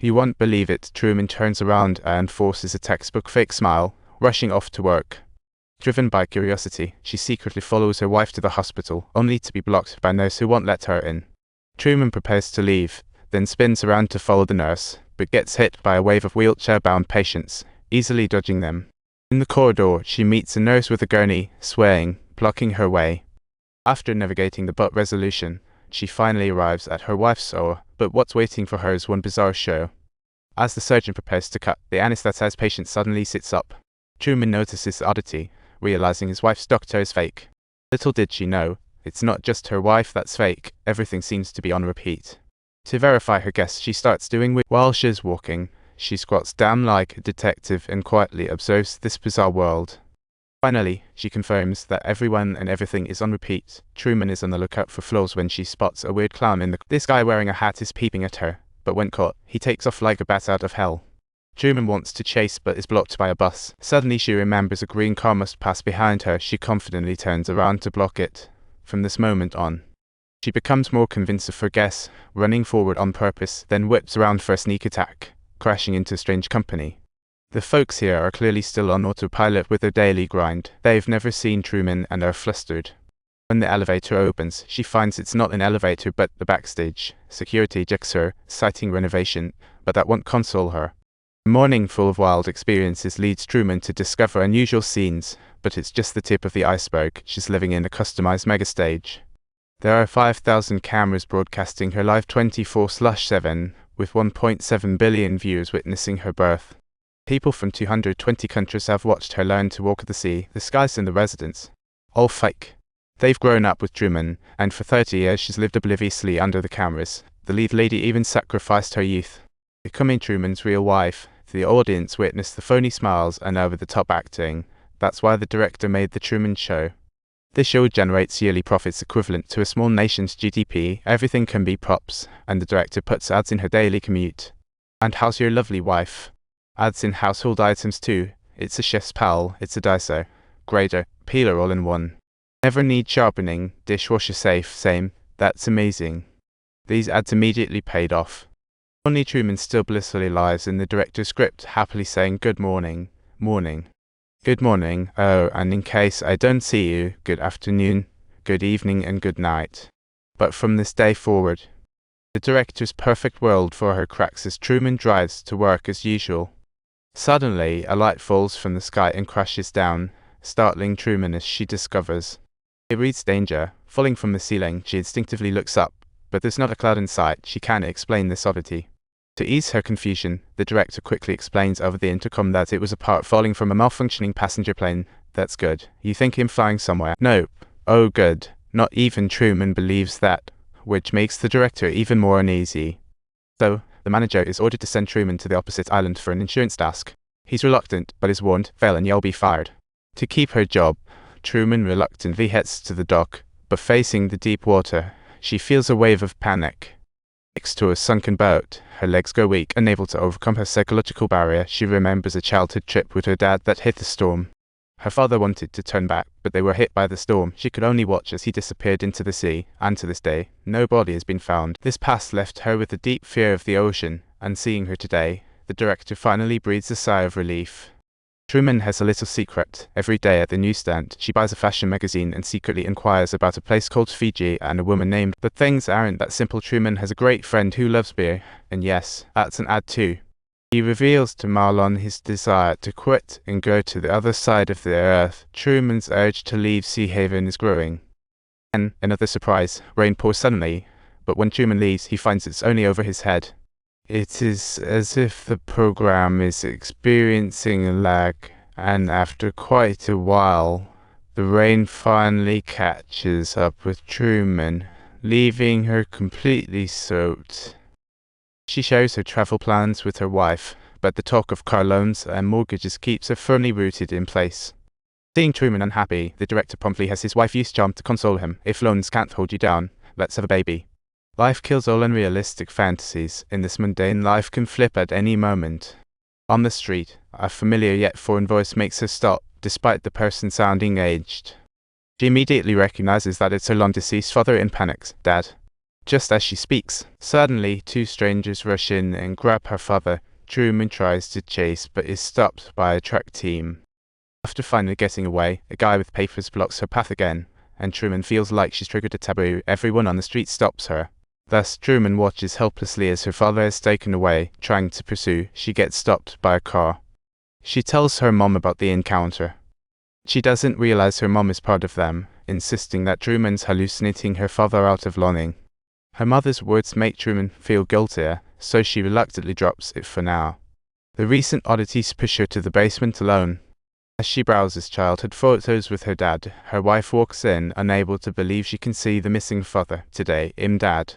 You won't believe it. Truman turns around and forces a textbook fake smile, rushing off to work. Driven by curiosity, she secretly follows her wife to the hospital, only to be blocked by a nurse who won't let her in. Truman prepares to leave, then spins around to follow the nurse, but gets hit by a wave of wheelchair-bound patients, easily dodging them. In the corridor, she meets a nurse with a gurney, swaying, blocking her way. After navigating the butt resolution, she finally arrives at her wife's OR, but what's waiting for her is one bizarre show. As the surgeon prepares to cut, the anesthetized patient suddenly sits up. Truman notices the oddity, realizing his wife's doctor is fake. Little did she know, it's not just her wife that's fake, everything seems to be on repeat. To verify her guess, she starts doing while she's walking. She squats down like a detective and quietly observes this bizarre world. Finally, she confirms that everyone and everything is on repeat. Truman is on the lookout for flaws when she spots a weird clown in the This guy wearing a hat is peeping at her, but when caught, he takes off like a bat out of hell. Truman wants to chase but is blocked by a bus. Suddenly she remembers a green car must pass behind her. She confidently turns around to block it. From this moment on, she becomes more convinced of her guess, running forward on purpose, then whips around for a sneak attack, crashing into strange company. The folks here are clearly still on autopilot with their daily grind. They've never seen Truman and are flustered. When the elevator opens, she finds it's not an elevator but the backstage. Security ejects her, citing renovation, but that won't console her. A morning full of wild experiences leads Truman to discover unusual scenes, but it's just the tip of the iceberg. She's living in a customized megastage. There are 5,000 cameras broadcasting her live 24/7, with 1.7 billion viewers witnessing her birth. People from 220 countries have watched her learn to walk the sea, the skies and the residents. All fake. They've grown up with Truman, and for 30 years she's lived obliviously under the cameras. The lead lady even sacrificed her youth. Becoming Truman's real wife, the audience witnessed the phony smiles and over-the-top acting. That's why the director made The Truman Show. This show generates yearly profits equivalent to a small nation's GDP. Everything can be props, and the director puts ads in her daily commute. And how's your lovely wife? Ads in household items too. It's a chef's pal, it's a dicer, grater, peeler all in one. Never need sharpening, dishwasher safe, same. That's amazing. These ads immediately paid off. Only Truman still blissfully lies in the director's script, happily saying good morning, morning. Good morning, oh, and in case I don't see you, good afternoon, good evening and good night. But from this day forward, the director's perfect world for her cracks as Truman drives to work as usual. Suddenly, a light falls from the sky and crashes down, startling Truman as she discovers it reads danger. Falling from the ceiling, she instinctively looks up, but there's not a cloud in sight. She can't explain this oddity. To ease her confusion, the director quickly explains over the intercom that it was a part falling from a malfunctioning passenger plane. That's good. You think him flying somewhere? Nope. Oh good. Not even Truman believes that, which makes the director even more uneasy. So, the manager is ordered to send Truman to the opposite island for an insurance task. He's reluctant, but is warned, fail and you'll be fired. To keep her job, Truman reluctantly heads to the dock, but facing the deep water, she feels a wave of panic. Next to a sunken boat, her legs go weak, unable to overcome her psychological barrier. She remembers a childhood trip with her dad that hit the storm. Her father wanted to turn back, but they were hit by the storm. She could only watch as he disappeared into the sea, and to this day, no body has been found. This past left her with a deep fear of the ocean, and seeing her today, the director finally breathes a sigh of relief. Truman has a little secret. Every day at the newsstand, she buys a fashion magazine and secretly inquires about a place called Fiji and a woman named. But things aren't that simple. Truman has a great friend who loves beer, and yes, that's an ad too. He reveals to Marlon his desire to quit and go to the other side of the earth. Truman's urge to leave Sea Haven is growing. And another surprise, rain pours suddenly, but when Truman leaves, he finds it's only over his head. It is as if the program is experiencing a lag, and after quite a while, the rain finally catches up with Truman, leaving her completely soaked. She shares her travel plans with her wife, but the talk of car loans and mortgages keeps her firmly rooted in place. Seeing Truman unhappy, the director promptly has his wife use charm to console him. If loans can't hold you down, let's have a baby. Life kills all unrealistic fantasies. In this mundane life can flip at any moment. On the street, a familiar yet foreign voice makes her stop, despite the person sounding aged. She immediately recognizes that it's her long-deceased father and panics. Dad. Just as she speaks, suddenly two strangers rush in and grab her father. Truman tries to chase but is stopped by a track team. After finally getting away, a guy with papers blocks her path again, and Truman feels like she's triggered a taboo. Everyone on the street stops her. Thus, Truman watches helplessly as her father is taken away. Trying to pursue, she gets stopped by a car. She tells her mom about the encounter. She doesn't realize her mom is part of them, insisting that Truman's hallucinating her father out of learning. Her mother's words make Truman feel guiltier, so she reluctantly drops it for now. The recent oddities push her to the basement alone. As she browses childhood photos with her dad, her wife walks in, unable to believe she can see the missing father. Today, Dad.